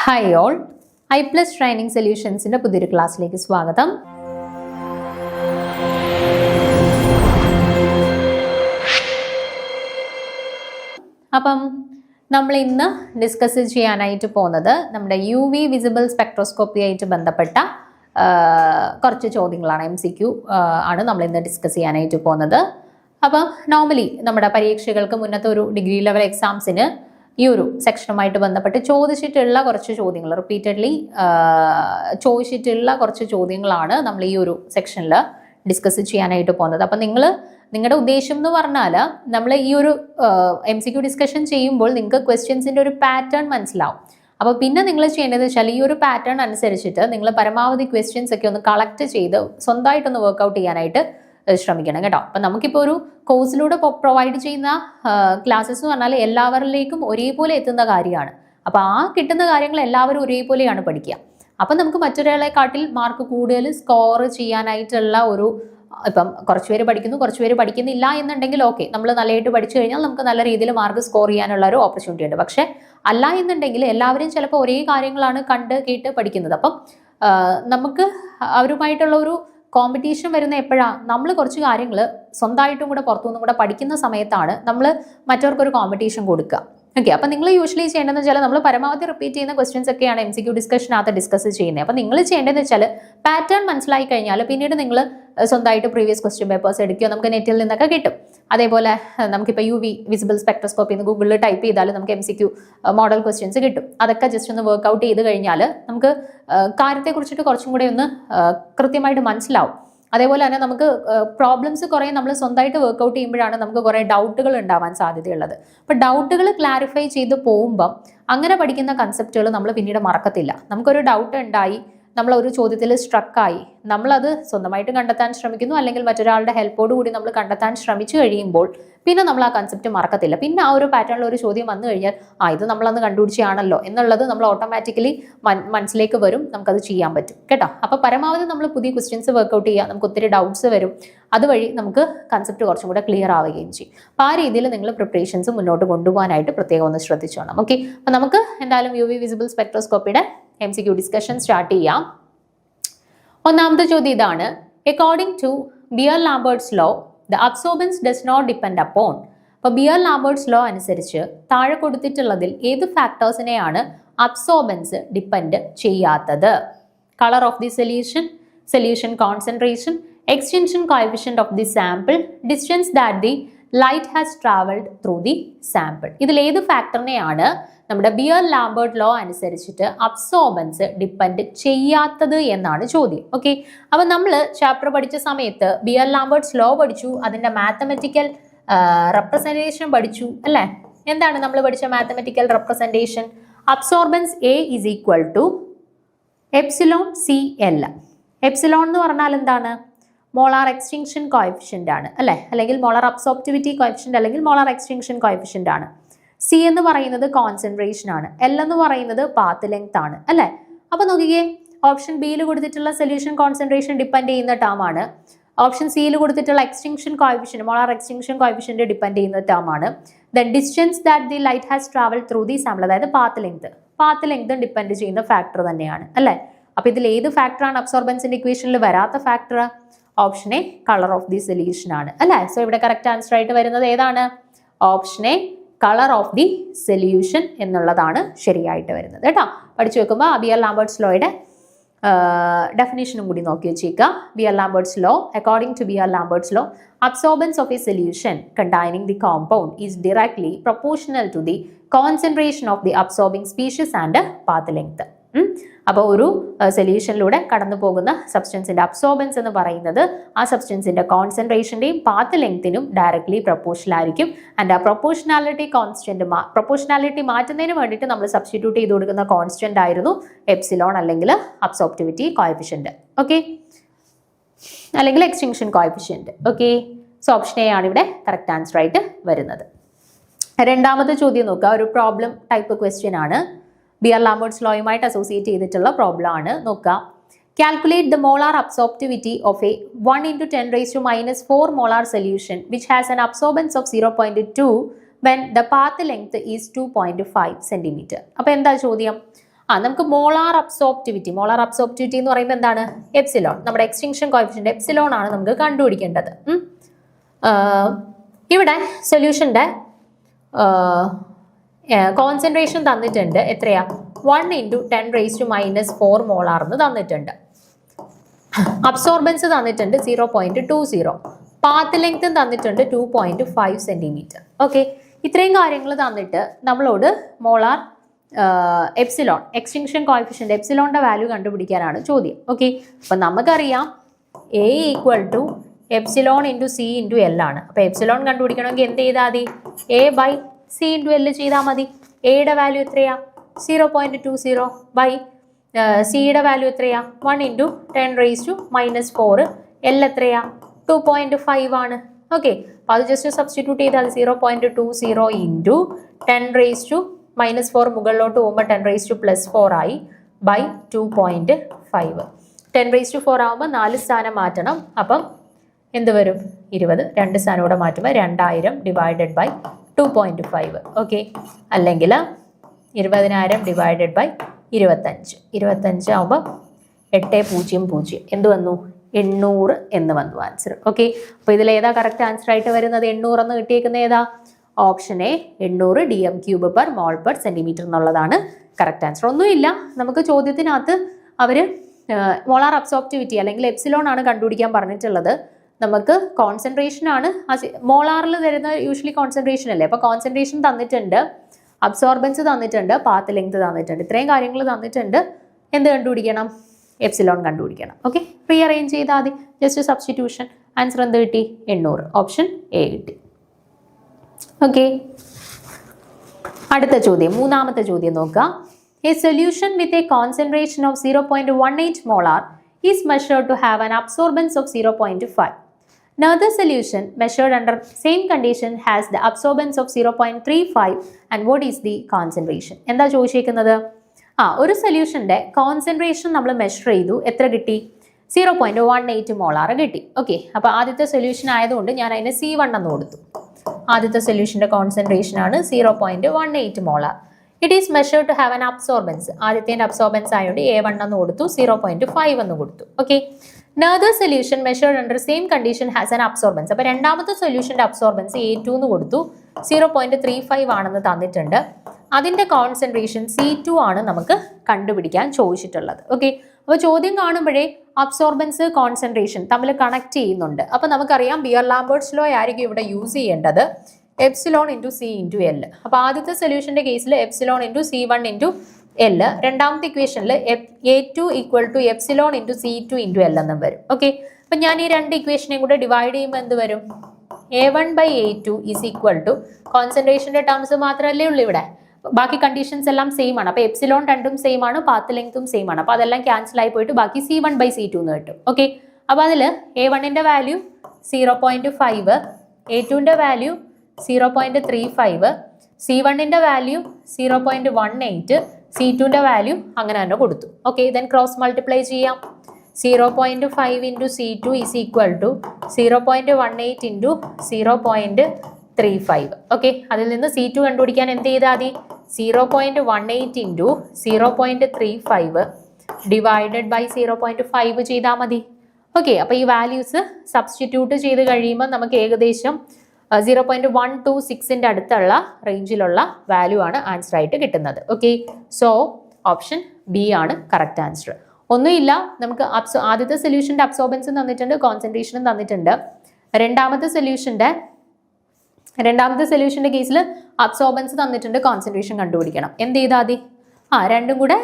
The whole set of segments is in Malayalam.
ഹായ് ഓൾ, I+ ട്രെയിനിങ് സൊല്യൂഷൻസിൻ്റെ പുതിയൊരു ക്ലാസ്സിലേക്ക് സ്വാഗതം. അപ്പം നമ്മൾ ഇന്ന് ഡിസ്കസ് ചെയ്യാനായിട്ട് പോകുന്നത് നമ്മുടെ UV വിസിബിൾ സ്പെക്ട്രോസ്കോപ്പി ആയിട്ട് ബന്ധപ്പെട്ട കുറച്ച് ചോദ്യങ്ങളാണ്. MCQ ആണ് നമ്മൾ ഇന്ന് ഡിസ്കസ് ചെയ്യാനായിട്ട് പോകുന്നത്. അപ്പം നോർമലി നമ്മുടെ പരീക്ഷകൾക്ക് മുന്നത്തെ ഒരു ഡിഗ്രി ലെവൽ എക്സാംസിന് ഈ ഒരു സെക്ഷനുമായിട്ട് ബന്ധപ്പെട്ട് ചോദിച്ചിട്ടുള്ള കുറച്ച് ചോദ്യങ്ങൾ, റിപ്പീറ്റഡ്ലി ചോദിച്ചിട്ടുള്ള കുറച്ച് ചോദ്യങ്ങളാണ് നമ്മൾ ഈ ഒരു സെക്ഷനിൽ ഡിസ്കസ് ചെയ്യാനായിട്ട് പോകുന്നത്. അപ്പം നിങ്ങളുടെ ഉദ്ദേശം എന്ന് പറഞ്ഞാൽ നമ്മൾ ഈ ഒരു MCQ ഡിസ്കഷൻ ചെയ്യുമ്പോൾ നിങ്ങൾക്ക് ക്വസ്റ്റ്യൻസിൻ്റെ ഒരു പാറ്റേൺ മനസ്സിലാവും. അപ്പോൾ പിന്നെ നിങ്ങൾ ചെയ്യേണ്ടത് വെച്ചാൽ ഈ ഒരു പാറ്റേൺ അനുസരിച്ചിട്ട് നിങ്ങൾ പരമാവധി ക്വസ്റ്റ്യൻസ് ഒക്കെ ഒന്ന് കളക്ട് ചെയ്ത് സ്വന്തമായിട്ടൊന്ന് വർക്കൗട്ട് ചെയ്യാനായിട്ട് ശ്രമിക്കണം കേട്ടോ. അപ്പം നമുക്കിപ്പോൾ ഒരു കോഴ്സിലൂടെ പ്രൊവൈഡ് ചെയ്യുന്ന ക്ലാസ്സസ് എന്ന് പറഞ്ഞാൽ എല്ലാവരിലേക്കും ഒരേപോലെ എത്തുന്ന കാര്യമാണ്. അപ്പോൾ ആ കിട്ടുന്ന കാര്യങ്ങൾ എല്ലാവരും ഒരേപോലെയാണ് പഠിക്കുക. അപ്പം നമുക്ക് മറ്റൊരാളെക്കാട്ടിൽ മാർക്ക് കൂടുതൽ സ്കോർ ചെയ്യാനായിട്ടുള്ള ഒരു, ഇപ്പം കുറച്ച് പേര് പഠിക്കുന്നു കുറച്ച് പേര് പഠിക്കുന്നില്ല എന്നുണ്ടെങ്കിൽ ഓക്കെ, നമ്മൾ നല്ലതായിട്ട് പഠിച്ചു കഴിഞ്ഞാൽ നമുക്ക് നല്ല രീതിയിൽ മാർക്ക് സ്കോർ ചെയ്യാനുള്ള ഒരു ഓപ്പർച്യൂണിറ്റി ഉണ്ട്. പക്ഷേ അല്ല എന്നുണ്ടെങ്കിൽ എല്ലാവരും ചിലപ്പോൾ ഒരേ കാര്യങ്ങളാണ് കണ്ട് കേട്ട് പഠിക്കുന്നത്. അപ്പം നമുക്ക് അവരുമായിട്ടുള്ള ഒരു കോമ്പറ്റീഷൻ വരുന്ന എപ്പോഴാണ്? നമ്മൾ കുറച്ച് കാര്യങ്ങൾ സ്വന്തമായിട്ടും കൂടെ പുറത്തുനിന്നും കൂടെ പഠിക്കുന്ന സമയത്താണ് നമ്മൾ മറ്റവർക്കൊരു കോമ്പറ്റീഷൻ കൊടുക്കുക. ഓക്കെ, അപ്പം നിങ്ങൾ യൂഷ്വലി ചെയ്യേണ്ടതെന്ന് വെച്ചാൽ നമ്മൾ പരമാവധി റിപ്പീറ്റ് ചെയ്യുന്ന ക്വസ്റ്റ്യൻസ് ഒക്കെയാണ് MCQ ഡിസ്കഷനകത്ത് ഡിസ്കസ് ചെയ്യുന്നത്. അപ്പം നിങ്ങൾ ചെയ്യേണ്ടതെന്ന് വെച്ചാൽ പാറ്റേൺ മനസ്സിലായി കഴിഞ്ഞാൽ പിന്നീട് നിങ്ങൾ സ്വന്തമായിട്ട് പ്രീവിയസ് ക്വസ്റ്റ്യൻ പേപ്പേഴ്സ് എടുക്കുകയോ നമുക്ക് നെറ്റിൽ നിന്നൊക്കെ കിട്ടും. അതേപോലെ നമുക്കിപ്പോൾ UV വിസിബിൾ സ്പെക്ട്രോസ്കോപ്പി എന്ന് ഗൂഗിളിൽ ടൈപ്പ് ചെയ്താൽ നമുക്ക് MCQ മോഡൽ ക്വസ്റ്റ്യൻസ് കിട്ടും. അതൊക്കെ ജസ്റ്റ് ഒന്ന് വർക്ക്ഔട്ട് ചെയ്ത് കഴിഞ്ഞാൽ നമുക്ക് കാര്യത്തെക്കുറിച്ചിട്ട് കുറച്ചും കൂടെ ഒന്ന് കൃത്യമായിട്ട് മനസ്സിലാവും. അതേപോലെ തന്നെ നമുക്ക് പ്രോബ്ലംസ് കുറേ നമ്മൾ സ്വന്തമായിട്ട് വർക്ക്ഔട്ട് ചെയ്യുമ്പോഴാണ് നമുക്ക് കുറേ ഡൗട്ടുകൾ ഉണ്ടാവാൻ സാധ്യതയുള്ളത്. അപ്പോൾ ഡൗട്ടുകൾ ക്ലാരിഫൈ ചെയ്ത് പോകുമ്പം അങ്ങനെ പഠിക്കുന്ന കൺസെപ്റ്റുകൾ നമ്മൾ പിന്നീട് മറക്കത്തില്ല. നമുക്കൊരു ഡൗട്ട് ഉണ്ടായി, നമ്മളൊരു ചോദ്യത്തിൽ സ്ട്രക്കായി, നമ്മളത് സ്വന്തമായിട്ട് കണ്ടെത്താൻ ശ്രമിക്കുന്നു, അല്ലെങ്കിൽ മറ്റൊരാളുടെ ഹെൽപ്പോട് കൂടി നമ്മൾ കണ്ടെത്താൻ ശ്രമിച്ചു കഴിയുമ്പോൾ പിന്നെ നമ്മൾ ആ കൺസെപ്റ്റ് മറക്കത്തില്ല. പിന്നെ ആ ഒരു പാറ്റേണിൽ ഒരു ചോദ്യം വന്നു കഴിഞ്ഞാൽ ഇത് നമ്മളന്ന് കണ്ടുപിടിച്ചാണല്ലോ എന്നുള്ളത് നമ്മൾ ഓട്ടോമാറ്റിക്കലി മനസ്സിലേക്ക് വരും, നമുക്കത് ചെയ്യാൻ പറ്റും കേട്ടോ. അപ്പോൾ പരമാവധി നമ്മൾ പുതിയ ക്വസ്റ്റ്യൻസ് വർക്ക്ഔട്ട് ചെയ്യുക, നമുക്ക് ഒത്തിരി ഡൗട്ട്സ് വരും, അതുവഴി നമുക്ക് കൺസെപ്റ്റ് കുറച്ചും കൂടെ ക്ലിയർ ആവുകയും ചെയ്യും. അപ്പോൾ ആ രീതിയിൽ നിങ്ങൾ പ്രിപ്പറേഷൻസ് മുന്നോട്ട് കൊണ്ടുപോകാനായിട്ട് പ്രത്യേകം ഒന്ന് ശ്രദ്ധിച്ചോണം. ഓക്കെ, അപ്പോൾ നമുക്ക് എന്തായാലും UV വിസിബിൾ സ്പെക്ട്രോസ്കോപ്പിയുടെ MCQ ഡിസ്കഷൻ സ്റ്റാർട്ട് ചെയ്യാം. ഒന്നാമത്തെ ചോദ്യം ഇതാണ്: according to Beer Lambert's law the absorbance does not depend upon. അപ്പോൾ ബിയർ-ലാംബർട്ട്സ് ലോ അനുസരിച്ച് താഴെ കൊടുത്തിട്ടുള്ളതിൽ ഏത് ഫാക്ടേഴ്സിനെയാണ് അബ്സോർബൻസ് ഡിപ്പെൻഡ് ചെയ്യാത്തത്? Colour of the solution, solution concentration, extension coefficient of the sample, distance that the light has travelled through the sample. ഇതിൽ ഏത് ഫാക്ടറിനെയാണ് നമ്മുടെ ബിയർ-ലാംബർട്ട് ലോ അനുസരിച്ചിട്ട് അബ്സോർബൻസ് ഡിപ്പെൻഡ് ചെയ്യാത്തത് എന്നാണ് ചോദ്യം. ഓക്കെ, അപ്പം നമ്മൾ ചാപ്റ്റർ പഠിച്ച സമയത്ത് ബിയർ-ലാംബർട്ട്സ് ലോ പഠിച്ചു, അതിൻ്റെ മാത്തമെറ്റിക്കൽ റെപ്രസെൻറ്റേഷൻ പഠിച്ചു അല്ലേ? എന്താണ് നമ്മൾ പഠിച്ച mathematical representation? Absorbance A is equal to epsilon CL. Epsilon എന്ന് പറഞ്ഞാൽ എന്താണ്? മോളാർ എക്സ്റ്റിങ്ഷൻ കോഎഫിഷ്യന്റ് ആണ് അല്ലേ? അല്ലെങ്കിൽ മോളാർ അബ്സോർപ്റ്റിവിറ്റി കോഎഫിഷ്യന്റ് അല്ലെങ്കിൽ മോളാർ എക്സ്റ്റിങ്ഷൻ കോഎഫിഷ്യന്റ് ആണ്. C എന്ന് പറയുന്നത് കോൺസെൻട്രേഷൻ ആണ്. L എന്ന് പറയുന്നത് പാത്ത് ലെങ്ത് ആണ് അല്ലേ? അപ്പൊ നോക്കിക്കേ, ഓപ്ഷൻ ബിയിൽ കൊടുത്തിട്ടുള്ള സൊല്യൂഷൻ കോൺസെൻട്രേഷൻ ഡിപ്പെൻഡ് ചെയ്യുന്ന ടേം ആണ്. ഓപ്ഷൻ സിയിൽ കൊടുത്തിട്ടുള്ള extinction coefficient, molar extinction coefficient depend ചെയ്യുന്ന ടേം ആണ്. Then distance that the light has travel through the sample, അതായത് പാത്ത് ലെങ്ത് ഡിപ്പെൻഡ് ചെയ്യുന്ന ഫാക്ടർ തന്നെയാണ് അല്ലേ? അപ്പൊ ഇതിൽ ഏത് ഫാക്ടറാണ് അബ്സോർബൻസിന്റെ ഇക്വേഷനിൽ വരാത്ത factor? Option A, colour of the solution ആണ് അല്ലേ? സോ ഇവിടെ കറക്റ്റ് ആൻസർ ആയിട്ട് വരുന്നത് ഏതാണ്? Option A, colour of the solution എന്നുള്ളതാണ് ശരിയായിട്ട് വരുന്നത് കേട്ടോ. പഠിച്ചു വെക്കുമ്പോൾ ബിയർ-ലാംബർട്ട്സ് ലോയുടെ ഡെഫിനേഷനും കൂടി നോക്കി വെച്ചേക്കുക. Beer Lambert's law, according to Beer Lambert's law, absorbance of a solution containing the compound is directly proportional to the concentration of the absorbing species and path length. അപ്പോൾ ഒരു സൊല്യൂഷനിലൂടെ കടന്നു പോകുന്ന സബ്സ്റ്റൻസിന്റെ അബ്സോർബൻസ് എന്ന് പറയുന്നത് ആ സബ്സ്റ്റൻസിന്റെ കോൺസെൻട്രേഷന്റെയും പാത്ത് ലെങ്തിനും ഡയറക്ട്ലി പ്രൊപ്പോർഷണൽ ആയിരിക്കും. ആൻഡ് ആ പ്രൊപ്പോർഷണാലിറ്റി മാറ്റുന്നതിന് വേണ്ടിയിട്ട് നമ്മൾ സബ്സ്റ്റിറ്റ്യൂട്ട് ചെയ്ത് കൊടുക്കുന്ന കോൺസ്റ്റന്റ് ആയിരുന്നു എപ്സിലോൺ അല്ലെങ്കിൽ അബ്സോർപ്റ്റിവിറ്റി കോഎഫിഷ്യന്റ്. ഓക്കെ, അല്ലെങ്കിൽ extinction coefficient. Okay, so option A ആണ് ഇവിടെ കറക്റ്റ് ആൻസർ ആയിട്ട് വരുന്നത്. രണ്ടാമത്തെ ചോദ്യം നോക്കുക, ഒരു പ്രോബ്ലം ടൈപ്പ് ക്വസ്റ്റ്യൻ ആണ്. ബിയർ-ലാംബർട്ട്സ് ലോയുമായിട്ട് അസോസിയേറ്റ് ചെയ്തിട്ടുള്ള പ്രോബ്ലം ആണ്. നോക്കുക, calculate the molar absorptivity of a 1 × 10⁻⁴ molar solution which has an absorbance of 0.2 when the path length is 2.5 cm. അപ്പോൾ എന്താ ചോദ്യം? നമുക്ക് മോളാർ അബ്സോർപ്റ്റിവിറ്റി എന്ന് പറയുമ്പോൾ എന്താണ്? എപ്സിലോൺ. നമ്മുടെ എക്സ്റ്റിങ്ഷൻ കോഎഫിഷ്യന്റ് എപ്സിലോൺ ആണ് നമുക്ക് കണ്ടുപിടിക്കേണ്ടത്. ഇവിടെ സൊല്യൂഷന്റെ കോൺസെൻട്രേഷൻ തന്നിട്ടുണ്ട്. എത്രയാ? 1 × 10⁻⁻⁴ മോളാർ എന്ന് തന്നിട്ടുണ്ട്. അബ്സോർബൻസ് തന്നിട്ടുണ്ട് 0.20. പാത്ത് ലെങ്ത് തന്നിട്ടുണ്ട് 2.5 സെന്റിമീറ്റർ. ഓക്കെ, ഇത്രയും കാര്യങ്ങൾ തന്നിട്ട് നമ്മളോട് മോളാർ എപ്സിലോൺ എക്സ്റ്റിങ്ഷൻ കോഎഫിഷ്യന്റ് എപ്സിലോണിന്റെ വാല്യൂ കണ്ടുപിടിക്കാനാണ് ചോദ്യം. ഓക്കെ, അപ്പൊ നമുക്കറിയാം A = എപ്സിലോൺ × C × L ആണ്. അപ്പൊ എപ്സിലോൺ കണ്ടുപിടിക്കണമെങ്കിൽ എന്ത് ചെയ്താൽ മതി? A/C × L ചെയ്താൽ മതി. എയുടെ വാല്യൂ എത്രയാ? 0.20 ബൈ സിയുടെ വാല്യൂ എത്രയാ? 1 × 10⁻⁻⁴. L എത്രയാ? 2.5 ആണ്. ഓക്കെ, അപ്പോൾ അത് ജസ്റ്റ് സബ്സ്റ്റിറ്റ്യൂട്ട് ചെയ്താൽ 0.20 × 10⁻⁻⁴ മുകളിലോട്ട് പോകുമ്പോൾ 10⁻+4 ആയി ബൈ 2.5. 10⁻⁴ ആകുമ്പോൾ 4 സ്ഥാനം മാറ്റണം. അപ്പം എന്ത് വരും? 20. 2 സ്ഥാനം കൂടെ മാറ്റുമ്പോൾ 2000 ഡിവൈഡഡ് ബൈ 2.5. ഓക്കെ, അല്ലെങ്കിൽ 20,000 ഡിവൈഡഡ് ബൈ 25. 25 ആകുമ്പോൾ 800 എന്ത് വന്നു? 800 എന്ന് വന്നു ആൻസർ. ഓക്കെ, അപ്പോൾ ഇതിൽ ഏതാ കറക്റ്റ് ആൻസർ ആയിട്ട് വരുന്നത്? 800 എന്ന് കിട്ടിയേക്കുന്ന ഏതാ? ഓപ്ഷൻ എ 800 dm³/mol/cm എന്നുള്ളതാണ് കറക്റ്റ് ആൻസർ. ഒന്നുമില്ല, നമുക്ക് ചോദ്യത്തിനകത്ത് അവർ മോളാർ അബ്സോർപ്റ്റിവിറ്റി അല്ലെങ്കിൽ എപ്സിലോൺ ആണ് കണ്ടുപിടിക്കാൻ പറഞ്ഞിട്ടുള്ളത്. നമുക്ക് കോൺസെൻട്രേഷൻ ആണ് മോളാറിൽ തരുന്ന യൂഷ്വലി കോൺസെൻട്രേഷൻ അല്ലേ. അപ്പോൾ കോൺസെൻട്രേഷൻ തന്നിട്ടുണ്ട്, അബ്സോർബൻസ് തന്നിട്ടുണ്ട്, പാത്ത് ലെങ്ത് തന്നിട്ടുണ്ട്, ഇത്രയും കാര്യങ്ങൾ തന്നിട്ടുണ്ട്. എന്ത് കണ്ടുപിടിക്കണം? എപ്സിലോൺ കണ്ടുപിടിക്കണം. ഓക്കെ, റീ അറേഞ്ച് ചെയ്താൽ മതി, ജസ്റ്റ് സബ്സ്റ്റിറ്റ്യൂഷൻ. ആൻസർ എന്ത് കിട്ടി? 800. ഓപ്ഷൻ എ കിട്ടി. ഓക്കെ, അടുത്ത ചോദ്യം, മൂന്നാമത്തെ ചോദ്യം നോക്കുക. A solution with a concentration of 0.18 molar is measured to have an absorbance of 0.5. Another solution measured under same condition has the absorbance of 0.35 and what is the concentration? എന്താ ചോദിച്ചിരിക്കുന്നത്? ഒരു സൊല്യൂഷന്റെ കോൺസെൻട്രേഷൻ നമ്മൾ മെഷർ ചെയ്തു. എത്ര കിട്ടി? 0.18 മോളാർ കിട്ടി. ഓക്കെ, അപ്പോൾ ആദ്യത്തെ സൊല്യൂഷൻ ആയതുകൊണ്ട് ഞാൻ അതിന് C1 എന്ന് കൊടുത്തു. ആദ്യത്തെ സൊല്യൂഷന്റെ കോൺസെൻട്രേഷൻ ആണ് 0.18 molar. It is measured to have an absorbance. ആദ്യത്തെ അബ്സോർബൻസ് ആയതുകൊണ്ട് A1 എന്ന് കൊടുത്തു, 0.5 എന്ന് കൊടുത്തു. Okay, another solution measured under same condition has an absorbance. അപ്പോൾ രണ്ടാമത്തെ സൊല്യൂഷന്റെ അബ്സോർബൻസ് A2 എന്ന് കൊടുത്തു, 0.35 ആണെന്ന് തന്നിട്ടുണ്ട്. അതിന്റെ കോൺസെൻട്രേഷൻ C2 ആണ് നമുക്ക് കണ്ടുപിടിക്കാൻ ചോദിച്ചിട്ടുള്ളത്. ഓക്കെ, അപ്പോൾ ചോദ്യം കാണുമ്പോഴേ അബ്സോർബൻസ് കോൺസെൻട്രേഷൻ തമ്മിൽ കണക്ട് ചെയ്യുന്നുണ്ട്. അപ്പോൾ നമുക്കറിയാം ബിയർ ലാംബേർട്സ് ലോ ആയിരിക്കും ഇവിടെ യൂസ് ചെയ്യേണ്ടത്, എപ്സിലോൺ × C × L. അപ്പോൾ ആദ്യത്തെ സൊല്യൂഷന്റെ കേസിൽ എപ്സിലോൺ × C1 × L, രണ്ടാമത്തെ ഇക്വേഷനിൽ A2 = എപ്സിലോൺ × C2 × L എന്നും വരും. ഓക്കെ, അപ്പം ഞാൻ ഈ രണ്ട് ഇക്വേഷനെയും കൂടെ ഡിവൈഡ് ചെയ്യുമ്പോൾ എന്ത് വരും? A1/A2 = കോൺസെൻട്രേഷന്റെ ടേംസ് മാത്രമല്ലേ ഉള്ളൂ ഇവിടെ, ബാക്കി കണ്ടീഷൻസ് എല്ലാം സെയിം ആണ്. അപ്പോൾ എപ്സിലോൺ രണ്ടും സെയിം ആണ്, പാത്ത് ലെങ്ത്തും സെയിം ആണ്. അപ്പോൾ അതെല്ലാം ക്യാൻസൽ ആയി പോയിട്ട് ബാക്കി C1/C2 എന്ന് കിട്ടും. ഓക്കെ, അപ്പോൾ അതിൽ A1ന്റെ വാല്യൂ 0.5, A2ന്റെ വാല്യൂ 0.35, C1ന്റെ വാല്യൂ 0.18, C2ന്റെ വാല്യൂ അങ്ങനെ തന്നെ കൊടുത്തു. ഓക്കെ, ദെൻ ക്രോസ് മൾട്ടിപ്ലൈ ചെയ്യാം. 0.5 × C2 = 0.18 × 0.35. ഓക്കെ, അതിൽ നിന്ന് C2 കണ്ടുപിടിക്കാൻ എന്ത് ചെയ്താൽ മതി? 0.18 × 0.35 ഡിവൈഡഡ് ബൈ 0.5 ചെയ്താൽ മതി. ഓക്കെ, അപ്പോൾ ഈ വാല്യൂസ് സബ്സ്റ്റിറ്റ്യൂട്ട് ചെയ്ത് കഴിയുമ്പോൾ നമുക്ക് ഏകദേശം 0.126ന്റെ അടുത്തുള്ള റേഞ്ചിലുള്ള വാല്യൂ ആണ് ആൻസർ ആയിട്ട് കിട്ടുന്നത്. ഓക്കെ, സോ ഓപ്ഷൻ ബി ആണ് കറക്റ്റ് ആൻസർ. ഒന്നുമില്ല, നമുക്ക് ആദ്യത്തെ സൊല്യൂഷന്റെ അബ്സോർബൻസും തന്നിട്ടുണ്ട്, കോൺസെൻട്രേഷനും തന്നിട്ടുണ്ട്. രണ്ടാമത്തെ സൊല്യൂഷന്റെ കേസിൽ അബ്സോർബൻസ് തന്നിട്ടുണ്ട്, കോൺസെൻട്രേഷൻ കണ്ടുപിടിക്കണം. എന്ത് ചെയ്താൽ മതി? രണ്ടും കൂടെ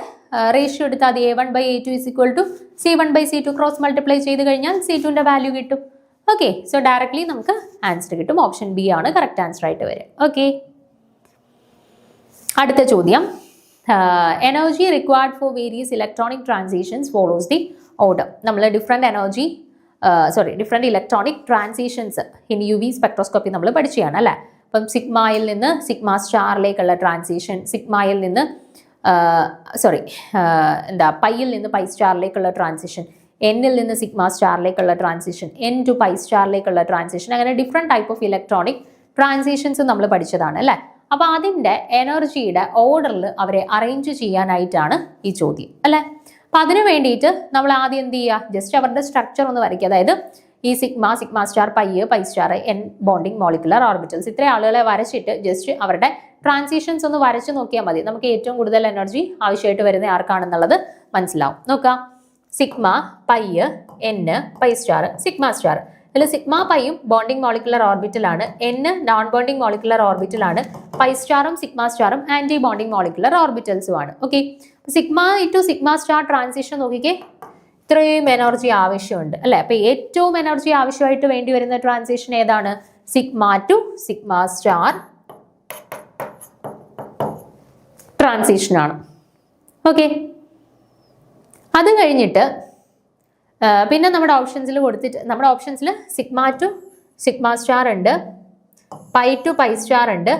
റേഷ്യോ എടുത്താൽ മതി. A1/A2 = C1/C2 ക്രോസ് മൾട്ടിപ്ലൈ ചെയ്ത് കഴിഞ്ഞാൽ C2ന്റെ വാല്യൂ കിട്ടും. ഓക്കെ, സോ ഡയറക്ട്ലി നമുക്ക് ആൻസർ കിട്ടും. ഓപ്ഷൻ ബി ആണ് കറക്റ്റ് ആൻസർ ആയിട്ട് വരിക. ഓക്കെ, അടുത്ത ചോദ്യം. Energy required for various electronic transitions follows the order. നമ്മൾ different electronic transitions in UV spectroscopy നമ്മൾ പഠിച്ചതാണ് അല്ലേ. അപ്പം സിഗ്മയിൽ നിന്ന് സിഗ്മ സ്റ്റാറിലേക്കുള്ള ട്രാൻസിഷൻ, സിഗ്മയിൽ നിന്ന് പൈയിൽ നിന്ന് പൈ സ്റ്റാറിലേക്കുള്ള ട്രാൻസിഷൻ, എന്നിൽ നിന്ന് സിഗ്മ സ്റ്റാറിലേക്കുള്ള ട്രാൻസിഷൻ, N to പൈ സ്റ്റാറിലേക്കുള്ള ട്രാൻസിഷൻ, അങ്ങനെ different type of electronic transitions നമ്മൾ പഠിച്ചതാണ് അല്ലേ. അപ്പോൾ അതിൻ്റെ എനർജിയുടെ ഓർഡറിൽ അവരെ അറേഞ്ച് ചെയ്യാനായിട്ടാണ് ഈ ചോദ്യം അല്ലേ. അപ്പം അതിന് വേണ്ടിയിട്ട് നമ്മൾ ആദ്യം എന്ത് ചെയ്യുക, ജസ്റ്റ് അവരുടെ സ്ട്രക്ചർ ഒന്ന് വരയ്ക്കുക. അതായത് ഈ sigma, sigma star, pi star, N bonding molecular orbitals, ഇത്രയും ആളുകളെ വരച്ചിട്ട് ജസ്റ്റ് അവരുടെ ട്രാൻസിഷൻസ് ഒന്ന് വരച്ച് നോക്കിയാൽ മതി. നമുക്ക് ഏറ്റവും കൂടുതൽ എനർജി ആവശ്യമായിട്ട് വരുന്ന ആർക്കാണെന്നുള്ളത് മനസ്സിലാവും. നോക്കാം, sigma, pi, N, pi star, sigma star. ഇതിൽ സിഗ്മ പൈയും ബോണ്ടിങ് മോളിക്കുലർ ഓർബിറ്റലാണ്, എൻ നോൺ ബോണ്ടിങ് മോളിക്കുലർ ഓർബിറ്റലാണ്, പൈ സ്റ്റാറും സിഗ്മ സ്റ്റാറും ആന്റി ബോണ്ടിങ് മോളിക്കുലർ ഓർബിറ്റൽസുമാണ്. Okay, sigma to sigma star transition നോക്കിക്കേ, ഇത്രയും എനർജി ആവശ്യമുണ്ട് അല്ലെ. അപ്പൊ ഏറ്റവും എനർജി ആവശ്യമായിട്ട് വേണ്ടി വരുന്ന ട്രാൻസിഷൻ ഏതാണ്? Sigma to sigma star transition ആണ്. ഓക്കെ, അത് കഴിഞ്ഞിട്ട് പിന്നെ നമ്മുടെ ഓപ്ഷൻസിൽ കൊടുത്തിട്ട്, നമ്മുടെ ഓപ്ഷൻസിൽ സിഗ്മ ടു സിഗ്മ സ്റ്റാർ ഉണ്ട്, പൈ ടു പൈ സ്റ്റാർ ഉണ്ട്,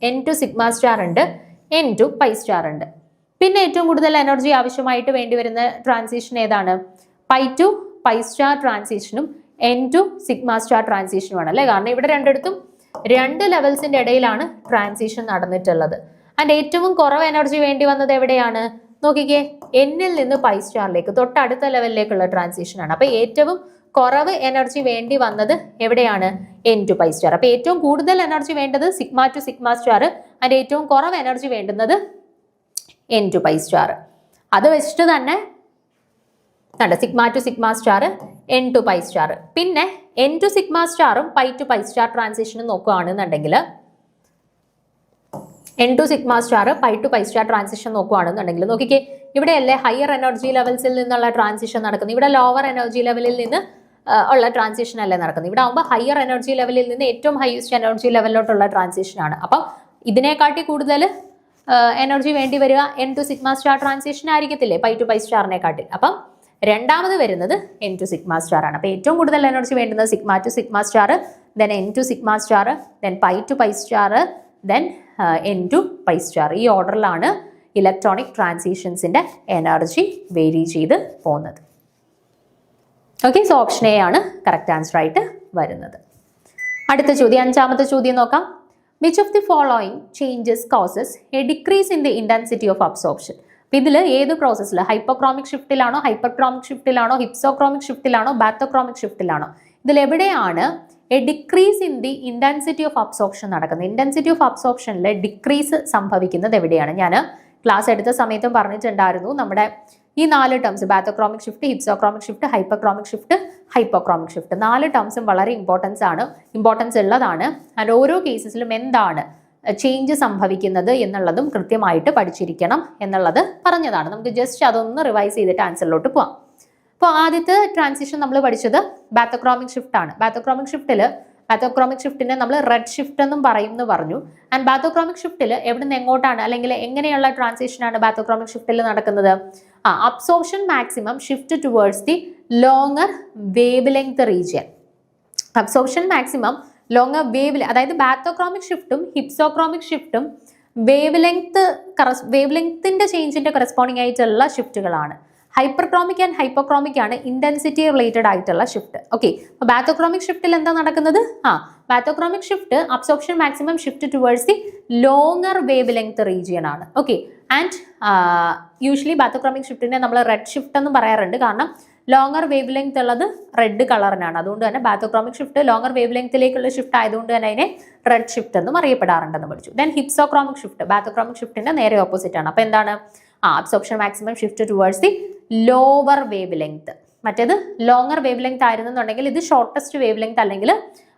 എൻ ടു സിഗ്മ സ്റ്റാർ ഉണ്ട്, എൻ ടു പൈ സ്റ്റാർ ഉണ്ട്. പിന്നെ ഏറ്റവും കൂടുതൽ എനർജി ആവശ്യമായിട്ട് വേണ്ടി വരുന്ന ട്രാൻസിഷൻ ഏതാണ്? പൈ ടു പൈ സ്റ്റാർ ട്രാൻസിഷനും എൻ ടു സിഗ്മ സ്റ്റാർ ട്രാൻസിഷനുമാണ് അല്ലേ. കാരണം ഇവിടെ രണ്ടിടത്തും 2 ലെവൽസിന്റെ ഇടയിലാണ് ട്രാൻസിഷൻ നടന്നിട്ടുള്ളത്. ആൻഡ് ഏറ്റവും കുറവ് എനർജി വേണ്ടി വന്നത് എവിടെയാണ്? നോക്കിക്കേ, എന്നിൽ നിന്ന് പൈ സ്റ്റാറിലേക്ക്, തൊട്ടടുത്ത ലെവലിലേക്കുള്ള ട്രാൻസിഷൻ ആണ്. അപ്പൊ ഏറ്റവും കുറവ് എനർജി വേണ്ടി വന്നത് എവിടെയാണ്? N to pi star. അപ്പൊ ഏറ്റവും കൂടുതൽ എനർജി വേണ്ടത് sigma to sigma star, and ഏറ്റവും കുറവ് എനർജി വേണ്ടുന്നത് എൻ ടു പൈ സ്റ്റാർ. അത് വെച്ചിട്ട് തന്നെ sigma to sigma star, N to pi star. പിന്നെ എൻ ടു സിഗ്മ സ്റ്റാറും പൈ ടു പൈ സ്റ്റാർ ട്രാൻസിഷനും നോക്കുകയാണെന്നുണ്ടെങ്കിൽ, N to sigma star, pi to pi star transition നോക്കുകയാണെന്നുണ്ടെങ്കിൽ നോക്കിക്കേ, ഇവിടെയല്ലേ ഹയർ എനർജി ലെവൽസിൽ നിന്നുള്ള ട്രാൻസിഷൻ നടക്കുന്നത്, ഇവിടെ ലോവർ എനർജി ലെവലിൽ നിന്ന് ഉള്ള ട്രാൻസിഷൻ അല്ലേ നടക്കുന്നത്. ഇവിടെ ആകുമ്പോൾ ഹയർ എനർജി ലെവലിൽ നിന്ന് ഏറ്റവും ഹയസ്റ്റ് എനർജി ലെവലിലോട്ടുള്ള ട്രാൻസിഷൻ ആണ്. അപ്പം ഇതിനെക്കാട്ടി കൂടുതൽ എനർജി വേണ്ടി വരിക N to sigma star transition ആയിരിക്കത്തില്ലേ, പൈ ടു പൈ സ്റ്റാറിനെക്കാട്ടിൽ. അപ്പം രണ്ടാമത് വരുന്നത് എൻ ടു സിഗ്മ സ്റ്റാർ ആണ്. അപ്പോൾ ഏറ്റവും കൂടുതൽ എനർജി വേണ്ടുന്നത് sigma to sigma star, then n to sigma star, then pi to pi star, then n to pi star. ഈ ഓർഡറിലാണ് ഇലക്ട്രോണിക് ട്രാൻസിഷൻസിന്റെ എനർജി വേരി ചെയ്ത് പോകുന്നത്. ഓക്കെ, സോ ഓപ്ഷൻ എ ആണ് കറക്റ്റ് ആൻസർ ആയിട്ട് വരുന്നത്. അടുത്ത ചോദ്യം, 5ാമത്തെ ചോദ്യം നോക്കാം. Which of the following changes causes a decrease in the intensity of absorption? അപ്പം ഇതിൽ ഏത് പ്രോസസ്സിൽ, ഹൈപ്പോക്രോമിക് ഷിഫ്റ്റിലാണോ, ഹൈപ്പർക്രോമിക് ഷിഫ്റ്റിലാണോ, ഹിപ്സോക്രോമിക് ഷിഫ്റ്റിലാണോ, bathochromic ഷിഫ്റ്റിലാണോ? ഇതിലെവിടെയാണ് a decrease in the intensity of absorption നടക്കുന്നത്? ഇന്റൻസിറ്റി ഓഫ് അബ്സോർപ്ഷനിൽ ഡിക്രീസ് സംഭവിക്കുന്നത് എവിടെയാണ്? ഞാൻ ക്ലാസ് എടുത്ത സമയത്തും പറഞ്ഞിട്ടുണ്ടായിരുന്നു, നമ്മുടെ ഈ 4 terms, bathochromic shift, hypsochromic shift, hyperchromic shift, hypochromic shift, 4 ടേംസും വളരെ ഇമ്പോർട്ടൻസ് ഉള്ളതാണ്. ആൻഡ് ഓരോ കേസസിലും എന്താണ് ചേഞ്ച് സംഭവിക്കുന്നത് എന്നുള്ളതും കൃത്യമായിട്ട് പഠിച്ചിരിക്കണം എന്നുള്ളത് പറഞ്ഞതാണ്. നമുക്ക് ജസ്റ്റ് അതൊന്ന് റിവൈസ് ചെയ്തിട്ട് ആൻസറിലോട്ട് പോവാം. അപ്പോൾ ആദ്യത്തെ ട്രാൻസിഷൻ നമ്മൾ പഠിച്ചത് ബാത്തോക്രോമിക് ഷിഫ്റ്റ് ആണ്. ബാത്തോക്രോമിക് ഷിഫ്റ്റിനെ നമ്മൾ റെഡ് ഷിഫ്റ്റ് എന്നും പറയുമെന്ന് പറഞ്ഞു. ആൻഡ് ബാത്തോക്രോമിക് ഷിഫ്റ്റിൽ എവിടുന്ന് എങ്ങോട്ടാണ്, അല്ലെങ്കിൽ എങ്ങനെയുള്ള ട്രാൻസിഷനാണ് ബാത്തോക്രോമിക് ഷിഫ്റ്റിൽ നടക്കുന്നത്? Absorption maximum shift towards the longer wavelength region. Absorption maximum longer അതായത് ബാത്തോക്രോമിക് ഷിഫ്റ്റും ഹിപ്സോക്രോമിക് ഷിഫ്റ്റും വേവ് ലെങ്ത്തിന്റെ ചേഞ്ചിന്റെ കറസ്പോണ്ടിങ് ആയിട്ടുള്ള ഷിഫ്റ്റുകളാണ്. ഹൈപ്പർക്രോമിക് ആൻഡ് ഹൈപ്പോക്രോമിക് ആണ് ഇന്റൻസിറ്റി റിലേറ്റഡ് ആയിട്ടുള്ള ഷിഫ്റ്റ്. ഓക്കെ, അപ്പോൾ ബാത്തോക്രോമിക് ഷിഫ്റ്റിൽ എന്താ നടക്കുന്നത്? Bathochromic shift absorption maximum shift towards the longer wavelength region ആണ്. ഓക്കെ, ആൻഡ് യൂഷ്വലി ബാത്തോക്രോമിക് ഷിഫ്റ്റിനെ നമ്മൾ റെഡ് ഷിഫ്റ്റ് എന്ന് പറയാറുണ്ട്. കാരണം ലോങ്ങർ വേവ് ലെങ്ത് ഉള്ളത് റെഡ് കളറിനാണ്. അതുകൊണ്ട് തന്നെ ബാത്തോക്രോമിക് ഷിഫ്റ്റ് ലോങ്ങർ വേവ് ലെങ്ത്തിലേക്കുള്ള ഷിഫ്റ്റ് ആയതുകൊണ്ട് തന്നെ അതിനെ റെഡ് ഷിഫ്റ്റ് എന്നും അറിയപ്പെടാറുണ്ടെന്ന് പഠിച്ചു. ദെൻ ഹിപ്സോക്രോമിക് ഷിഫ്റ്റ് ബാത്തോക്രോമിക് ഷിഫ്റ്റിന്റെ നേരെ ഓപ്പോസിറ്റ് ആണ്. അപ്പോൾ എന്താണ്? Absorption maximum shift towards the lower wave length. മറ്റേത് ലോങ്ങർ വേവ് ലെങ്ത് ആയിരുന്നുണ്ടെങ്കിൽ ഇത് ഷോർട്ടസ്റ്റ് വേവ് ലെങ്ത്, അല്ലെങ്കിൽ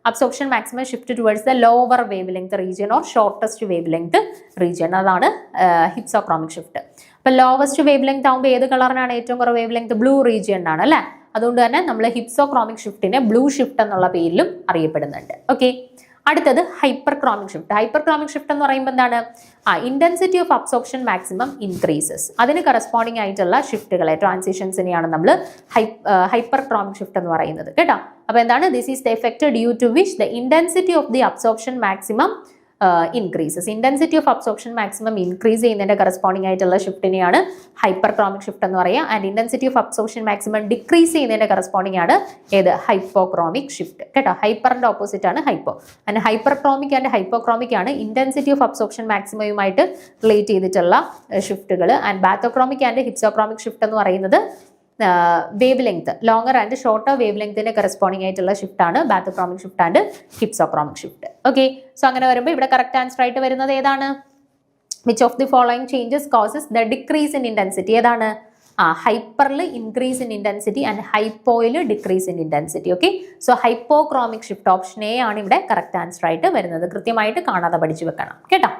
absorption maximum shift towards the lower wave length region or shortest wave length region. അതാണ് ഹിപ്സോക്രോമിക് ഷിഫ്റ്റ്. അപ്പോൾ ലോവസ്റ്റ് വേവ് ലെങ്ത് ആകുമ്പോൾ ഏത് കളറിനാണ് ഏറ്റവും കുറവ് വേവ് ലെങ്ത്? ബ്ലൂ റീജിയൻ ആണ് അല്ലേ. അതുകൊണ്ട് തന്നെ നമ്മൾ ഹിപ്സോക്രോമിക് ഷിഫ്റ്റിനെ ബ്ലൂ ഷിഫ്റ്റ് എന്നുള്ള പേരിലും അറിയപ്പെടുന്നുണ്ട്. ഓക്കെ, അടുത്തത് ഹൈപ്പർക്രോമിക് ഷിഫ്റ്റ്. ഹൈപ്പർക്രോമിക് ഷിഫ്റ്റ് എന്ന് പറയുമ്പോൾ എന്താണ്? Intensity of absorption maximum increases. അതിന് കറസ്പോണ്ടിങ് ആയിട്ടുള്ള ഷിഫ്റ്റുകളെ, ട്രാൻസിഷൻസിനെയാണ് നമ്മൾ ഹൈപ്പർക്രോമിക് ഷിഫ്റ്റ് എന്ന് പറയുന്നത് കേട്ടോ. അപ്പോൾ എന്താണ്? This is the effect due to which the intensity of the absorption maximum increases. Intensity of absorption maximum increase ചെയ്യുന്നതിന്റെ കറസ്പോണ്ടിങ് ആയിട്ടുള്ള ഷിഫ്റ്റിനെയാണ് ഹൈപ്പർക്രോമിക് ഷിഫ്റ്റ് എന്ന് പറയുക. And intensity of absorption maximum decrease ചെയ്യുന്നതിന്റെ കറസ്പോണ്ടിങ് ആണ് ഏത് ഹൈപ്പോക്രോമിക് ഷിഫ്റ്റ് കേട്ടോ. ഹൈപ്പറിന്റെ ഓപ്പോസിറ്റ് ആണ് hypo. And hyperchromic and hypochromic ആണ് ഇന്റൻസിറ്റി ഓഫ് അബ്സോർപ്ഷൻ മാക്സിമയുമായിട്ട് റിലേറ്റ് ചെയ്തിട്ടുള്ള ഷിഫ്റ്റുകൾ. And bathochromic and hypsochromic shift എന്ന് പറയുന്നത് wavelength, longer and shorter വേവ് ലെങ്തിന് കറസ്പോണ്ടിങ് ആയിട്ടുള്ള ഷിഫ്റ്റ് ആണ് bathochromic shift and hypsochromic shift. Okay, so അങ്ങനെ വരുമ്പോൾ ഇവിടെ കറക്റ്റ് ആൻസർ ആയിട്ട് വരുന്നത് ഏതാണ്? Which of the following changes causes the decrease in intensity? ഏതാണ്? ഹൈപ്പറിൽ ഇൻക്രീസ് ഇൻ ഇന്റൻസിറ്റി ആൻഡ് ഹൈപ്പോയിൽ decrease in intensity. Okay, so hypochromic shift option A ആണ് ഇവിടെ കറക്റ്റ് ആൻസർ ആയിട്ട് വരുന്നത്. കൃത്യമായിട്ട് കാണാതെ പഠിച്ചു വെക്കണം കേട്ടോ.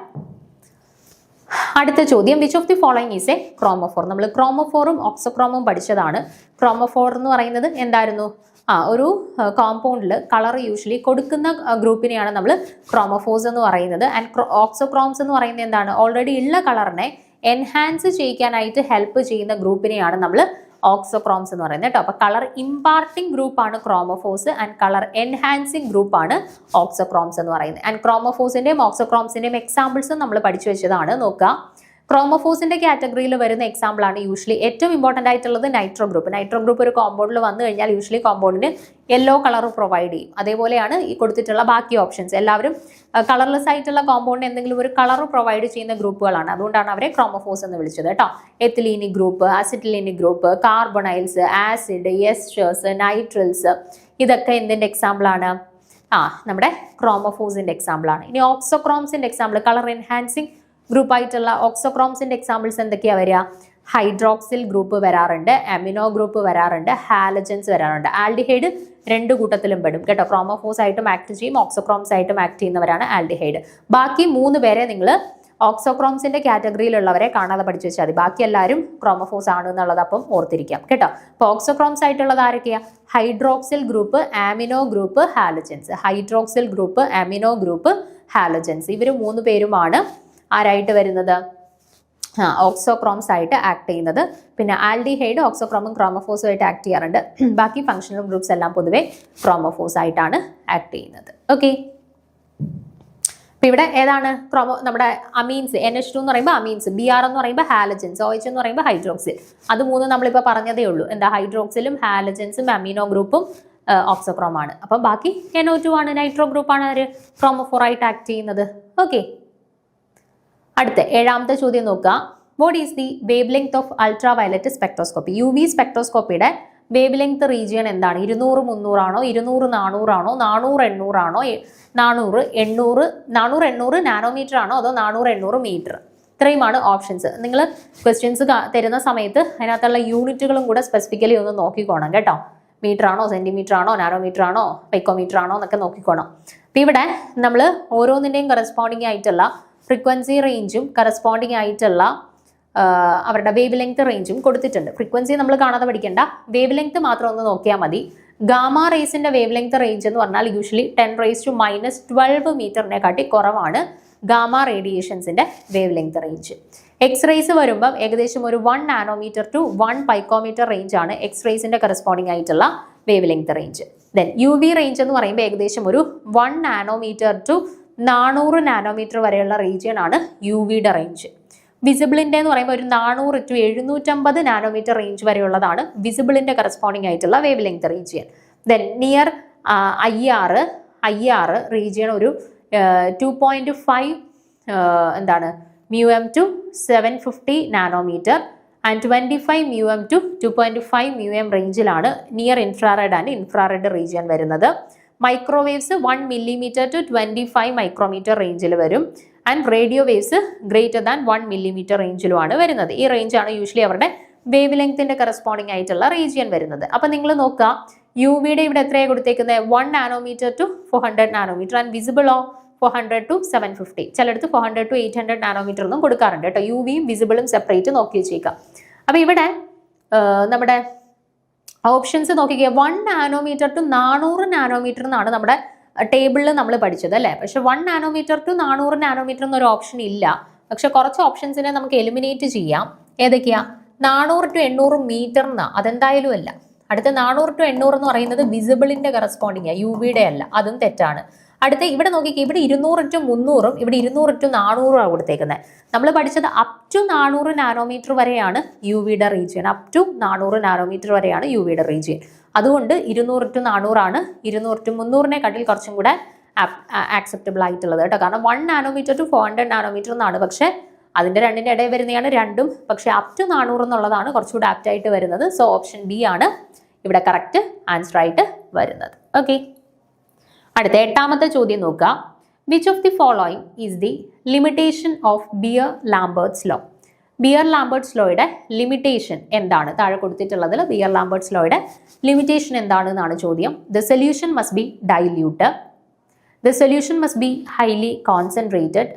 അടുത്ത ചോദ്യം, which of the following is a chromophore? നമ്മൾ ക്രോമോഫോറും ഓക്സോക്രോമും പഠിച്ചതാണ്. ക്രോമോഫോർ എന്ന് പറയുന്നത് എന്തായിരുന്നു? ഒരു കോമ്പൗണ്ടിൽ കളർ യൂഷ്വലി കൊടുക്കുന്ന ഗ്രൂപ്പിനെയാണ് നമ്മൾ ക്രോമോഫോർസ് എന്ന് പറയുന്നത്. ആൻഡ് ഓക്സോക്രോംസ് എന്ന് പറയുന്നത് എന്താണ്? ഓൾറെഡി ഉള്ള കളറിനെ എൻഹാൻസ് ചെയ്യിക്കാനായിട്ട് ഹെൽപ്പ് ചെയ്യുന്ന ഗ്രൂപ്പിനെയാണ് നമ്മൾ ഓക്സോക്രോംസ് എന്ന് പറയുന്നത് കേട്ടോ. അപ്പൊ കളർ ഇമ്പാർട്ടിംഗ് ഗ്രൂപ്പ് ആണ് ക്രോമോഫോർസ് ആൻഡ് കളർ എൻഹാൻസിംഗ് ഗ്രൂപ്പ് ആണ് ഓക്സോക്രോംസ് എന്ന് പറയുന്നത്. ആൻഡ് ക്രോമോഫോർസിന്റെയും ഓക്സോക്രോംസിന്റെയും എക്സാമ്പിൾസും നമ്മൾ പഠിച്ചു വെച്ചതാണ്. നോക്കുക, ക്രോമോഫോർസിന്റെ കാറ്റഗറിയിൽ വരുന്ന എക്സാമ്പിൾ ആണ് യൂഷ്വലി ഏറ്റവും ഇമ്പോർട്ടന്റ് ആയിട്ടുള്ളത് നൈട്രോ ഗ്രൂപ്പ്. നൈട്രോ ഗ്രൂപ്പ് ഒരു കോമ്പൗണ്ടിൽ വന്നു കഴിഞ്ഞാൽ യൂഷ്വലി കോമ്പൗണ്ടിന് യെല്ലോ കളർ പ്രൊവൈഡ് ചെയ്യും. അതേപോലെയാണ് ഈ കൊടുത്തിട്ടുള്ള ബാക്കി ഓപ്ഷൻസ് എല്ലാവരും കളർലെസ് ആയിട്ടുള്ള കോമ്പൗണ്ടിന് എന്തെങ്കിലും ഒരു കളർ പ്രൊവൈഡ് ചെയ്യുന്ന ഗ്രൂപ്പുകളാണ്. അതുകൊണ്ടാണ് അവരെ ക്രോമോഫോർസ് എന്ന് വിളിച്ചത് കേട്ടോ. എത്തിലീനിക് ഗ്രൂപ്പ്, അസിറ്റിലീനിക് ഗ്രൂപ്പ്, കാർബണൈൽസ്, ആസിഡ്, എസ്റ്റേഴ്സ്, നൈട്രൽസ്, ഇതൊക്കെ എന്തിന്റെ എക്സാമ്പിൾ ആണ്? നമ്മുടെ ക്രോമോഫോർസിന്റെ എക്സാമ്പിൾ ആണ്. ഇനി ഓക്സോക്രോംസിന്റെ എക്സാമ്പിൾ, കളർ എൻഹാൻസിങ് ഗ്രൂപ്പ് ആയിട്ടുള്ള ഓക്സോക്രോംസിന്റെ എക്സാമ്പിൾസ് എന്തൊക്കെയാ വരിക? ഹൈഡ്രോക്സിൽ ഗ്രൂപ്പ് വരാറുണ്ട്, അമിനോ ഗ്രൂപ്പ് വരാറുണ്ട്, ഹാലജൻസ് വരാറുണ്ട്. ആൽഡിഹൈഡ് രണ്ട് കൂട്ടത്തിലും പെടും കേട്ടോ. ക്രോമോഫോർസ് ആയിട്ടും ആക്ട് ചെയ്യും, ഓക്സോക്രോംസ് ആയിട്ടും ആക്ട് ചെയ്യുന്നവരാണ് ആൽഡിഹൈഡ്. ബാക്കി 3 പേരെ നിങ്ങൾ ഓക്സോക്രോംസിന്റെ കാറ്റഗറിയിലുള്ളവരെ കാണാതെ പഠിച്ചു വെച്ചാൽ മതി. ബാക്കി എല്ലാവരും ക്രോമോഫോർസ് ആണ് എന്നുള്ളത് അപ്പം ഓർത്തിരിക്കാം കേട്ടോ. അപ്പോൾ ഓക്സോക്രോംസ് ആയിട്ടുള്ളത് ആരൊക്കെയാ? Hydroxyl group, amino group, halogens. Hydroxyl group, amino group, halogens. ഇവർ 3 പേരുമാണ് ആരായിട്ട് വരുന്നത്? ഓക്സോക്രോംസ് ആയിട്ട് ആക്ട് ചെയ്യുന്നത്. പിന്നെ ആൽഡിഹൈഡ് ഓക്സോക്രോമും ക്രോമോഫോർസും ആയിട്ട് ആക്ട് ചെയ്യാറുണ്ട്. ബാക്കി ഫങ്ഷണൽ ഗ്രൂപ്പ്സ് എല്ലാം പൊതുവെ ക്രോമോഫോർസ് ആയിട്ടാണ് ആക്ട് ചെയ്യുന്നത്. ഓക്കെ, ഇപ്പൊ ഇവിടെ ഏതാണ് നമ്മുടെ അമീൻസ്? NH2 എന്ന് പറയുമ്പോൾ അമീൻസ്, Br എന്ന് പറയുമ്പോൾ ഹാലജൻസ്, OH എന്ന് പറയുമ്പോൾ ഹൈഡ്രോക്സിൽ. അത് 3 നമ്മളിപ്പോൾ പറഞ്ഞതേ ഉള്ളൂ. എന്താ? ഹൈഡ്രോക്സിലും ഹാലജൻസും അമീനോ ഗ്രൂപ്പും ഓക്സോക്രോം ആണ്. അപ്പം ബാക്കി NO2 ആണ്, നൈട്രോ ഗ്രൂപ്പ് ആണ് ആര് ക്രോമോഫോർ ആയിട്ട് ആക്ട് ചെയ്യുന്നത്. ഓക്കെ, അടുത്ത 7ാമത്തെ ചോദ്യം നോക്കുക. What is the wavelength of ultraviolet spectroscopy? UV സ്പെക്ട്രോസ്കോപ്പിയുടെ വേവ് ലെങ്ത് റീജിയൻ എന്താണ്? 200 300 ആണോ? 200 400 ആണോ? 400 800 ആണോ? 400 800 നാനോമീറ്റർ ആണോ? അതോ 400 800 മീറ്റർ? ഇത്രയുമാണ് ഓപ്ഷൻസ്. നിങ്ങൾ ക്വസ്റ്റ്യൻസ് തരുന്ന സമയത്ത് അതിനകത്തുള്ള യൂണിറ്റുകളും കൂടെ സ്പെസിഫിക്കലി ഒന്ന് നോക്കിക്കോണം കേട്ടോ. മീറ്റർ ആണോ, സെന്റിമീറ്റർ ആണോ, നാനോമീറ്റർ ആണോ, പൈക്കോമീറ്റർ ആണോ എന്നൊക്കെ നോക്കിക്കോണം. അപ്പം ഇവിടെ നമ്മൾ ഓരോന്നിൻ്റെയും കറസ്പോണ്ടിങ് ആയിട്ടുള്ള ഫ്രീക്വൻസി റേഞ്ചും കറസ്പോണ്ടിങ് ആയിട്ടുള്ള അവരുടെ വേവ് ലെങ്ത് റേഞ്ചും കൊടുത്തിട്ടുണ്ട്. ഫ്രീക്വൻസി നമ്മൾ കാണാതെ പഠിക്കേണ്ട, വേവ് ലെങ്ത് മാത്രം ഒന്ന് നോക്കിയാൽ മതി. ഗാമ റേസിന്റെ വേവ് ലെങ്ത് റേഞ്ച് എന്ന് പറഞ്ഞാൽ യൂഷ്വലി 10⁻⁻12 മീറ്ററിനെ കാട്ടി കുറവാണ് ഗാമ റേഡിയേഷൻസിന്റെ വേവ് ലെങ്ത് റേഞ്ച്. എക്സ്റേസ് വരുമ്പം ഏകദേശം ഒരു 1 നാനോമീറ്റർ ടു 1 പൈക്കോമീറ്റർ റേഞ്ച് ആണ് എക്സ്റേസിന്റെ കറസ്പോണ്ടിങ് ആയിട്ടുള്ള wave length range. Then UV range എന്ന് പറയുമ്പോൾ ഏകദേശം ഒരു 1 നാനോമീറ്റർ ടു 400 നാനോമീറ്റർ വരെയുള്ള റീജിയൻ ആണ് UVയുടെ റേഞ്ച്. വിസിബിളിന്റെ എന്ന് പറയുമ്പോൾ ഒരു 400 ടു 750 നാനോമീറ്റർ റേഞ്ച് വരെയുള്ളതാണ് വിസിബിളിന്റെ കറസ്പോണ്ടിങ് ആയിട്ടുള്ള wave length region. Then near IR region ഒരു 2.5 എന്താണ് μm to 750 nanometre and 25 μm to 2.5 μm റേഞ്ചിലാണ് near infrared and infrared region വരുന്നത്. മൈക്രോവേവ്സ് 1 millimeter to 25 മൈക്രോമീറ്റർ റേഞ്ചിൽ വരും. And radio waves greater than 1 millimeter റേഞ്ചിലുമാണ് വരുന്നത്. ഈ റേഞ്ചാണ് യൂഷ്വലി അവരുടെ വേവ് ലെങ്ത്തിന്റെ കറസ്പോണ്ടിങ് ആയിട്ടുള്ള റീജിയൻ വരുന്നത്. അപ്പം നിങ്ങൾ നോക്കുക, UVയുടെ ഇവിടെ എത്രയാണ് കൊടുത്തേക്കുന്നത്? 1 നാനോമീറ്റർ ടു 400 നാനോമീറ്റർ ആൻഡ് വിസിബിളോ 400 to 750. ചിലടത്ത് 400 to 800 നാനോമീറ്റർ ഒന്നും കൊടുക്കാറുണ്ട് കേട്ടോ. UVയും വിസിബിളും സെപ്പറേറ്റ് നോക്കി വെച്ചേക്കാം. അപ്പം ഇവിടെ നമ്മുടെ ഓപ്ഷൻസ് നോക്കിക്കുക. 1 നാനോമീറ്റർ ടു 400 നാനോമീറ്റർ എന്നാണ് നമ്മുടെ ടേബിളിൽ നമ്മൾ പഠിച്ചത് അല്ലേ. പക്ഷെ 1 നാനോമീറ്റർ ടു 400 നാനോമീറ്റർ എന്നൊരു ഓപ്ഷൻ ഇല്ല. പക്ഷെ കുറച്ച് ഓപ്ഷൻസിനെ നമുക്ക് എലിമിനേറ്റ് ചെയ്യാം. ഏതൊക്കെയാ? 400 to 800 മീറ്റർ എന്നാ, അതെന്തായാലും അല്ല. അടുത്ത 400 to 800 എന്ന് പറയുന്നത് വിസിബിളിന്റെ കറസ്പോണ്ടിങ് UVയുടെ അല്ല, അതും തെറ്റാണ്. അടുത്ത ഇവിടെ നോക്കിക്കേ, ഇവിടെ 200 to 300 ഇവിടെ 200 to 400 ആണ് കൊടുത്തേക്കുന്നത്. നമ്മൾ പഠിച്ചത് അപ് ടു 400 നാനോമീറ്റർ വരെയാണ് യു വിയുടെ റീജിയൻ. അപ് ടു 400 നാനോമീറ്റർ വരെയാണ് യു വിയുടെ റീജിയൻ. അതുകൊണ്ട് 200 to 400 ആണ്. 200 to 300 കുറച്ചും കൂടെ ആക്സെപ്റ്റബിൾ ആയിട്ടുള്ളത് കേട്ടോ. കാരണം 1 നാനോമീറ്റർ ടു 400 നാനോമീറ്റർ എന്നാണ്. പക്ഷേ അതിൻ്റെ രണ്ടിൻ്റെ ഇടയിൽ വരുന്നതാണ് രണ്ടും. പക്ഷേ അപ് ടു 400 എന്നുള്ളതാണ് കുറച്ചുകൂടെ ആപ്റ്റ് ആയിട്ട് വരുന്നത്. സോ ഓപ്ഷൻ ബി ആണ് ഇവിടെ കറക്റ്റ് ആൻസർ ആയിട്ട് വരുന്നത്. ഓക്കെ, അടുത്ത 8ാമത്തെ ചോദ്യം നോക്കുക. Which of the following is the limitation of Beer Lambert's law? Beer Lambert's ലോയുടെ ലിമിറ്റേഷൻ എന്താണ്? താഴെ കൊടുത്തിട്ടുള്ളതിൽ ബിയർ-ലാംബർട്ട്സ് ലോയുടെ ലിമിറ്റേഷൻ എന്താണ് എന്നാണ് ചോദ്യം. The solution must be dilute. The solution must be highly concentrated.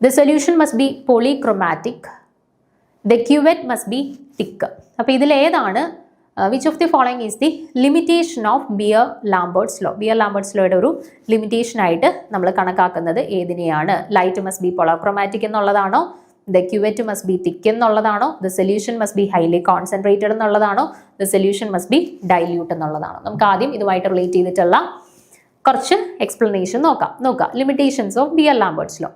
The solution must be polychromatic. The cuvette must be thick. അപ്പോൾ ഇതിലേതാണ് which of the following is the limitation of Beer Lambert's law? Beer Lambert's ലോയുടെ ഒരു ലിമിറ്റേഷൻ ആയിട്ട് നമ്മൾ കണക്കാക്കുന്നത് ഏതിനെയാണ്? ലൈറ്റ് മസ്റ്റ് ബി പോളോക്രോമാറ്റിക് എന്നുള്ളതാണോ? The cuvette must be thick എന്നുള്ളതാണോ? The solution must be highly concentrated എന്നുള്ളതാണോ? The solution must be dilute എന്നുള്ളതാണോ? നമുക്ക് ആദ്യം ഇതുമായിട്ട് റിലേറ്റ് ചെയ്തിട്ടുള്ള കുറച്ച് എക്സ്പ്ലനേഷൻ നോക്കാം. Limitations of Beer Lambert's law.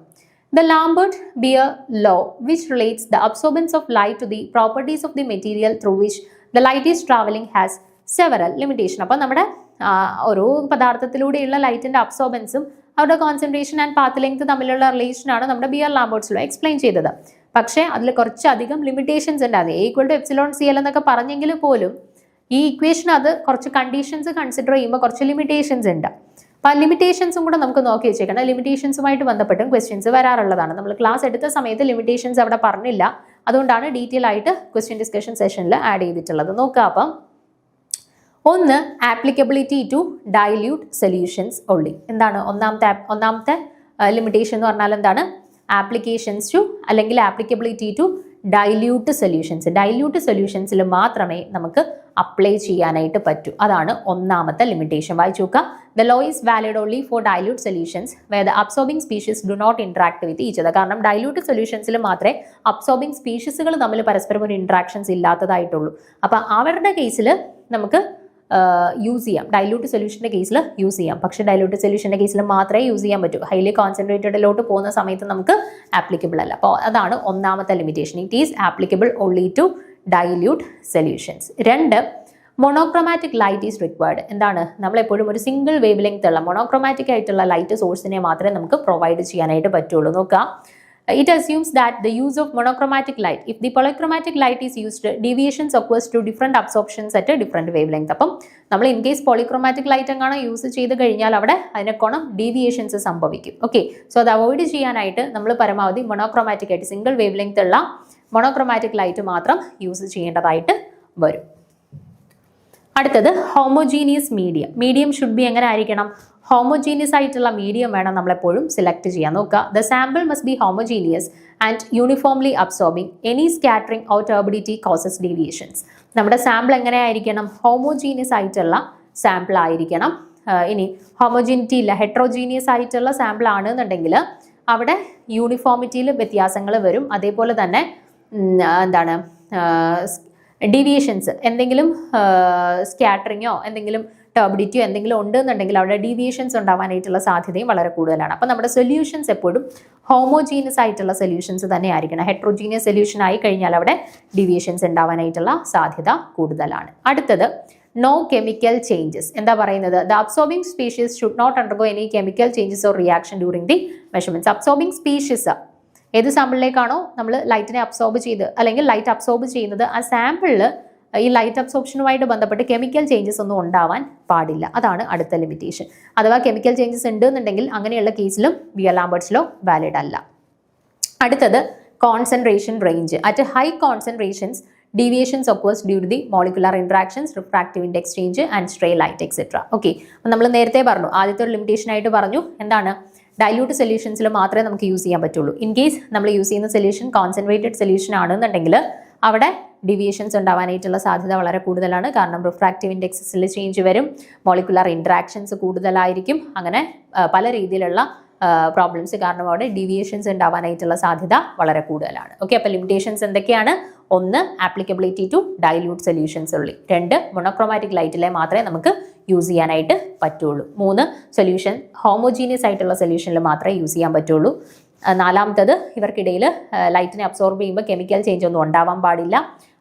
The Lambert-Beer law, which relates the absorbance of light to the properties of the material through which the light is traveling, has several limitations. അപ്പോൾ നമ്മുടെ ഓരോ പദാർത്ഥത്തിലൂടെയുള്ള ലൈറ്റിൻ്റെ അബ്സോർബൻസും അവരുടെ കോൺസെൻട്രേഷൻ ആൻഡ് പാത്ത് ലെങ്ത് തമ്മിലുള്ള റിലേഷനാണ് നമ്മുടെ ബിയർ-ലാംബർട്ട്സ് ലോ എക്സ്പ്ലെയിൻ ചെയ്തത്. പക്ഷേ അതിൽ കുറച്ചധികം ലിമിറ്റേഷൻസ് ഉണ്ട്. അത് A=εcl എന്നൊക്കെ പറഞ്ഞെങ്കിൽ പോലും ഈ ഇക്വേഷൻ അത് കുറച്ച് കണ്ടീഷൻസ് കൺസിഡർ ചെയ്യുമ്പോൾ കുറച്ച് ലിമിറ്റേഷൻസ് ഉണ്ട്. അപ്പോൾ ആ ലിമിറ്റേഷൻസും കൂടെ നമുക്ക് നോക്കി വെച്ചേക്കണം. ലിമിറ്റേഷൻസുമായിട്ട് ബന്ധപ്പെട്ടും ക്വസ്റ്റ്യൻസ് വരാറുള്ളതാണ്. നമ്മൾ ക്ലാസ് എടുത്ത സമയത്ത് ലിമിറ്റേഷൻസ് അവിടെ പറഞ്ഞില്ല. അതുകൊണ്ടാണ് ഡീറ്റെയിൽ ആയിട്ട് ക്വസ്റ്റ്യൻ ഡിസ്കഷൻ സെഷനിൽ ആഡ് ചെയ്തിട്ടുള്ളത്. നോക്കുക. അപ്പം ഒന്ന്, applicability to dilute solutions only. എന്താണ് ഒന്നാമത്തെ ലിമിറ്റേഷൻ എന്ന് പറഞ്ഞാൽ എന്താണ്? ആപ്ലിക്കേഷൻസ് ടു അല്ലെങ്കിൽ applicability to dilute solutions. Dilute സൊല്യൂഷൻസിൽ മാത്രമേ നമുക്ക് അപ്ലൈ ചെയ്യാനായിട്ട് പറ്റൂ. അതാണ് ഒന്നാമത്തെ ലിമിറ്റേഷൻ. വായിച്ചു നോക്കുക. The law is valid only for dilute solutions where the absorbing species do not interact with each other. കാരണം ഡൈല്യൂട്ട് സൊല്യൂഷൻസിൽ മാത്രമേ അബ്സോർബിംഗ് സ്പീഷീസുകൾ തമ്മിൽ പരസ്പരം ഒരു ഇന്ററാക്ഷൻസ് ഇല്ലാത്തതായിട്ടുള്ളൂ. അപ്പം അവരുടെ കേസിൽ നമുക്ക് യൂസ് ചെയ്യാം. ഡൈല്യൂട്ട് സൊല്യൂഷൻ്റെ കേസിൽ യൂസ് ചെയ്യാം. പക്ഷേ ഡൈല്യൂട്ട് സൊല്യൂഷൻ്റെ കേസിൽ മാത്രമേ യൂസ് ചെയ്യാൻ പറ്റൂ. ഹൈലി കോൺസെൻട്രേറ്റഡിലോട്ട് പോകുന്ന സമയത്ത് നമുക്ക് ആപ്ലിക്കബിൾ അല്ല. അപ്പോൾ അതാണ് ഒന്നാമത്തെ limitation. It is applicable only to dilute solutions. 2, monochromatic light is required. എന്താണ്? നമ്മളെപ്പോഴും ഒരു സിംഗിൾ വേവ് ലെങ്ത് ഉള്ള മോണോക്രോമാറ്റിക് ആയിട്ടുള്ള ലൈറ്റ് സോഴ്സിനെ മാത്രമേ നമുക്ക് പ്രൊവൈഡ് ചെയ്യാനായിട്ട് പറ്റുള്ളൂ. നോക്കുക. It assumes that the use of monochromatic light. If the polychromatic light is used, deviations occurs to different absorptions at a different wavelength. അപ്പം നമ്മൾ ഇൻ കേസ് പോളിക്രോമാറ്റിക് ലൈറ്റ് എങ്ങാണ് യൂസ് ചെയ്ത് കഴിഞ്ഞാൽ അവിടെ അതിനെക്കോണം ഡീവിയേഷൻസ് സംഭവിക്കും. ഓക്കെ, സോ അത് അവോയ്ഡ് ചെയ്യാനായിട്ട് നമ്മൾ പരമാവധി മോണോക്രോമാറ്റിക് ആയിട്ട് സിംഗിൾ വേവ് ലെങ്ത് ഉള്ള മോണോക്രോമാറ്റിക് ലൈറ്റ് മാത്രം യൂസ് ചെയ്യേണ്ടതായിട്ട് വരും. അടുത്തത് homogeneous medium. Medium should be എങ്ങനെ ആയിരിക്കണം? ഹോമോജീനിയസ് ആയിട്ടുള്ള മീഡിയം വേണം നമ്മളെപ്പോഴും സെലക്ട് ചെയ്യാൻ. നോക്കുക. The sample must be homogeneous and uniformly absorbing. Any scattering or turbidity causes deviations. നമ്മുടെ സാമ്പിൾ എങ്ങനെയായിരിക്കണം? ഹോമോജീനിയസ് ആയിട്ടുള്ള സാമ്പിൾ ആയിരിക്കണം. ഇനി ഹോമോജീനിറ്റി ഇല്ല, ഹെട്രോജീനിയസ് ആയിട്ടുള്ള സാമ്പിൾ ആണെന്നുണ്ടെങ്കിൽ അവിടെ യൂണിഫോമിറ്റിയിൽ വ്യത്യാസങ്ങൾ വരും. അതേപോലെ തന്നെ എന്താണ് ഡീവിയേഷൻസ്, എന്തെങ്കിലും സ്കാറ്ററിങ്ങോ എന്തെങ്കിലും ടർബിഡിറ്റിയോ എന്തെങ്കിലും ഉണ്ടെന്നുണ്ടെങ്കിൽ അവിടെ ഡീവിയേഷൻസ് ഉണ്ടാവാനായിട്ടുള്ള സാധ്യതയും വളരെ കൂടുതലാണ്. അപ്പോൾ നമ്മുടെ സൊല്യൂഷൻസ് എപ്പോഴും ഹോമോജീനിയസ് ആയിട്ടുള്ള സൊല്യൂഷൻസ് തന്നെ ആയിരിക്കണം. ഹെട്രോജീനിയസ് സൊല്യൂഷൻ ആയി കഴിഞ്ഞാൽ അവിടെ ഡീവിയേഷൻസ് ഉണ്ടാവാനായിട്ടുള്ള സാധ്യത കൂടുതലാണ്. അടുത്തത് നോ കെമിക്കൽ ചേഞ്ചസ്. എന്താ പറയുന്നത്? The absorbing species should not undergo any chemical changes or reaction during the measurements. Absorbing species ഏത് സാമ്പിളിലേക്കാണോ നമ്മൾ ലൈറ്റിനെ അബ്സോർബ് ചെയ്ത് അല്ലെങ്കിൽ ലൈറ്റ് അബ്സോർബ് ചെയ്യുന്നത്, ആ സാമ്പിളിൽ ഈ ലൈറ്റ് അബ്സോർപ്ഷനുമായിട്ട് ബന്ധപ്പെട്ട് കെമിക്കൽ ചേഞ്ചസ് ഒന്നും ഉണ്ടാവാൻ പാടില്ല. അതാണ് അടുത്ത ലിമിറ്റേഷൻ. അഥവാ കെമിക്കൽ ചേഞ്ചസ് ഉണ്ടെന്നുണ്ടെങ്കിൽ അങ്ങനെയുള്ള കേസിലും ബിയർ-ലാംബർട്ട്സ് ലോ വാലിഡ് അല്ല. അടുത്തത് concentration range. At high concentrations deviations occurs due to the molecular interactions, refractive index change and stray light etcetera. Okay, അപ്പം നമ്മൾ നേരത്തെ പറഞ്ഞു, ആദ്യത്തെ ഒരു ലിമിറ്റേഷൻ ആയിട്ട് പറഞ്ഞു എന്താണ്? ഡൈല്യൂട്ട് സൊല്യൂഷൻസിൽ മാത്രമേ നമുക്ക് യൂസ് ചെയ്യാൻ പറ്റുള്ളൂ. ഇൻ കേസ് നമ്മൾ യൂസ് ചെയ്യുന്ന സൊല്യൂഷൻ കോൺസെൻട്രേറ്റഡ് സൊല്യൂഷൻ ആണെന്നുണ്ടെങ്കിൽ അവിടെ ഡീവിയേഷൻസ് ഉണ്ടാവാനായിട്ടുള്ള സാധ്യത വളരെ കൂടുതലാണ്. കാരണം റിഫ്രാക്റ്റീവ് ഇൻഡെക്സിൽ ചേഞ്ച് വരും, മോളിക്കുലർ ഇന്ററാക്ഷൻസ് കൂടുതലായിരിക്കും, അങ്ങനെ പല രീതിയിലുള്ള പ്രോബ്ലംസ് കാരണം അവിടെ ഡീവിയേഷൻസ് ഉണ്ടാവാനായിട്ടുള്ള സാധ്യത വളരെ കൂടുതലാണ്. ഓക്കെ, അപ്പോൾ ലിമിറ്റേഷൻസ് എന്തൊക്കെയാണ്? 1, ആപ്ലിക്കബിലിറ്റി ടു ഡൈല്യൂട്ട് സൊല്യൂഷൻസ് ഉള്ളി. 2, മോണോക്രോമാറ്റിക് ലൈറ്റിലെ മാത്രമേ നമുക്ക് യൂസ് ചെയ്യാനായിട്ട് പറ്റുള്ളൂ. 3 സൊല്യൂഷൻ ഹോമോജീനിയസ് ആയിട്ടുള്ള സൊല്യൂഷനിൽ മാത്രമേ യൂസ് ചെയ്യാൻ പറ്റുള്ളൂ. 4മത്തത് ഇവർക്കിടയിൽ ലൈറ്റിനെ അബ്സോർബ് ചെയ്യുമ്പോൾ കെമിക്കൽ ചേഞ്ച് ഒന്നും ഉണ്ടാവാൻ പാടില്ല.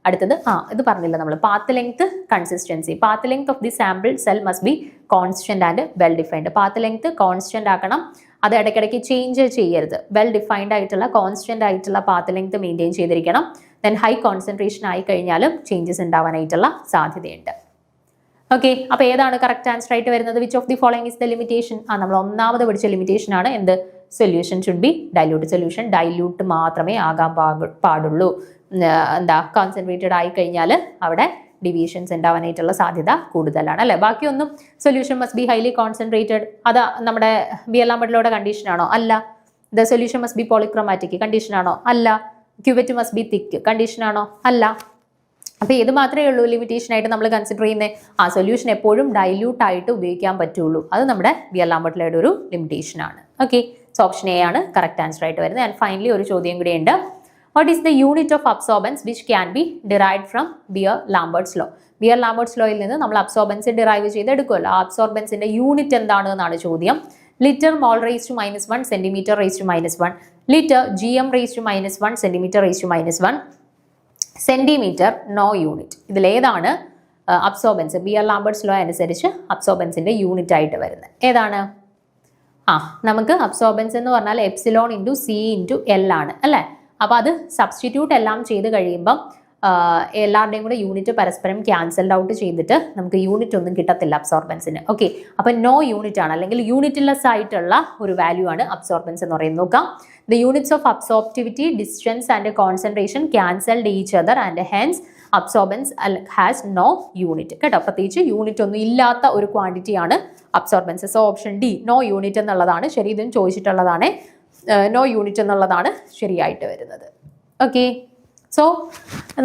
അടുത്തത് ഇത് പറഞ്ഞില്ല നമ്മൾ, path length consistency. Path length of the sample cell must be constant and well defined. Path length constant ആക്കണം, അത് ഇടയ്ക്കിടയ്ക്ക് ചേഞ്ച് ചെയ്യരുത്. വെൽ ഡിഫൈൻഡ് ആയിട്ടുള്ള കോൺസ്റ്റന്റ് ആയിട്ടുള്ള പാത്ത് ലെങ്ത് മെയിൻറ്റെയിൻ ചെയ്തിരിക്കണം. ദെൻ ഹൈ കോൺസെൻട്രേഷൻ ആയി കഴിഞ്ഞാലും ചേഞ്ചസ് ഉണ്ടാവാനായിട്ടുള്ള സാധ്യതയുണ്ട്. ഓക്കെ, അപ്പോൾ ഏതാണ് കറക്റ്റ് ആൻസർ ആയിട്ട് വരുന്നത്? Which of the following is the limitation? നമ്മൾ ഒന്നാമത് പഠിച്ച ലിമിറ്റേഷൻ ആണ് എന്ത്? Solution should be dilute. Solution dilute മാത്രമേ ആകാൻ പാടുള്ളൂ. കോൺസെൻട്രേറ്റഡ് ആയി കഴിഞ്ഞാൽ അവിടെ ഡിവിയേഷൻസ് ഉണ്ടാവാനായിട്ടുള്ള സാധ്യത കൂടുതലാണ് അല്ലേ. ബാക്കിയൊന്നും solution must be highly concentrated, അത് നമ്മുടെ ബിയർലാംബർട്ടിലൂടെ കണ്ടീഷനാണോ? അല്ല. The solution must be polychromatic കണ്ടീഷനാണോ? അല്ല. ക്യൂവറ്റ് മസ്റ്റ് ബി തിക്ക് കണ്ടീഷനാണോ? അല്ല. അപ്പോൾ ഏത് മാത്രമേ ഉള്ളൂ ലിമിറ്റേഷൻ ആയിട്ട് നമ്മൾ കൺസിഡർ ചെയ്യുന്നത്? സൊല്യൂഷൻ എപ്പോഴും ഡൈല്യൂട്ട് ആയിട്ട് ഉപയോഗിക്കാൻ പറ്റുള്ളൂ. അത് നമ്മുടെ ബിയർലാംബർട്ടിലയുടെ ഒരു ലിമിറ്റേഷൻ ആണ്. ഓക്കെ, സോ ഓപ്ഷൻ എ ആണ് കറക്റ്റ് ആൻസർ ആയിട്ട് വരുന്നത്. ആൻഡ് ഫൈനലി ഒരു ചോദ്യം കൂടി ഉണ്ട്. What is the unit of absorbance which can be derived from Beer-Lambert's law? Beer-Lambert's law യിൽ നിന്ന് നമ്മൾ അബ്സോർബൻസ് ഡിറൈവ് ചെയ്ത് എടുക്കുമല്ലോ. ആ അബ്സോർബൻസിന്റെ യൂണിറ്റ് എന്താണ് എന്നാണ് ചോദ്യം. Litre mole raise to -1, centimetre raise to -1, litre GM raise to -1, centimetre raise to -1, centimetre no unit. ഇതിലേതാണ് അബ്സോർബൻസ് ബിയർ-ലാംബർട്ട്സ് ലോ അനുസരിച്ച് അബ്സോർബൻസിന്റെ യൂണിറ്റ് ആയിട്ട് വരുന്നത്? ഏതാണ്? നമുക്ക് അബ്സോർബൻസ് എന്ന് പറഞ്ഞാൽ epsilon into C into L ആണ് അല്ലേ. അപ്പോൾ അത് സബ്സ്റ്റിറ്റ്യൂട്ട് എല്ലാം ചെയ്ത് കഴിയുമ്പം എല്ലാവരുടെയും കൂടെ യൂണിറ്റ് പരസ്പരം ക്യാൻസൽഡ് ഔട്ട് ചെയ്തിട്ട് നമുക്ക് യൂണിറ്റ് ഒന്നും കിട്ടത്തില്ല അബ്സോർബൻസിന്. ഓക്കെ, അപ്പം നോ യൂണിറ്റ് ആണ്, അല്ലെങ്കിൽ യൂണിറ്റ്ലെസ് ആയിട്ടുള്ള ഒരു വാല്യൂ ആണ് അബ്സോർബൻസ് എന്ന് പറയുന്നത്. നോക്കാം, the units of absorptivity, distance and concentration cancelled each other and hence absorbance has no unit. കേട്ടോ, പ്രത്യേകിച്ച് യൂണിറ്റ് ഒന്നും ഇല്ലാത്ത ഒരു ക്വാണ്ടിറ്റിയാണ് absorbance. So option D no unit എന്നുള്ളതാണ് ശരി. ഇതും ചോദിച്ചിട്ടുള്ളതാണ്, നോ യൂണിറ്റ് എന്നുള്ളതാണ് ശരിയായിട്ട് വരുന്നത്. ഓക്കെ, സോ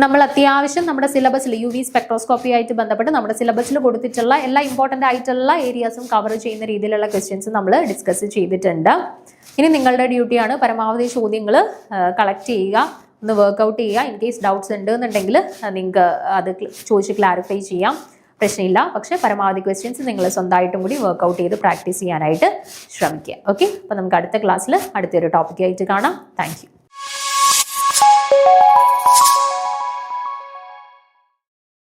നമ്മൾ അത്യാവശ്യം നമ്മുടെ സിലബസിൽ UV സ്പെക്ട്രോസ്കോപ്പി ആയിട്ട് ബന്ധപ്പെട്ട് നമ്മുടെ സിലബസിൽ കൊടുത്തിട്ടുള്ള എല്ലാ ഇമ്പോർട്ടൻ്റ് ആയിട്ടുള്ള ഏരിയാസും കവർ ചെയ്യുന്ന രീതിയിലുള്ള ക്വസ്റ്റ്യൻസ് നമ്മൾ ഡിസ്കസ് ചെയ്തിട്ടുണ്ട്. ഇനി നിങ്ങളുടെ ഡ്യൂട്ടിയാണ് പരമാവധി ചോദ്യങ്ങൾ കളക്ട് ചെയ്യുക, ഒന്ന് വർക്ക്ഔട്ട് ചെയ്യുക. ഇൻ കേസ് ഡൗട്ട്സ് ഉണ്ട് എന്നുണ്ടെങ്കിൽ നിങ്ങൾക്ക് അത് ചോദിച്ച് ക്ലാരിഫൈ ചെയ്യാം, പ്രശ്നമില്ല. പക്ഷേ പരമാവധി ക്വസ്റ്റ്യൻസ് നിങ്ങൾ സ്വന്തമായിട്ടും കൂടി വർക്ക്ഔട്ട് ചെയ്ത് പ്രാക്ടീസ് ചെയ്യാനായിട്ട് ശ്രമിക്കുക. ഓക്കെ, അപ്പോൾ നമുക്ക് അടുത്ത ക്ലാസ്സിൽ അടുത്തൊരു ടോപ്പിക്കായിട്ട് കാണാം. Thank you.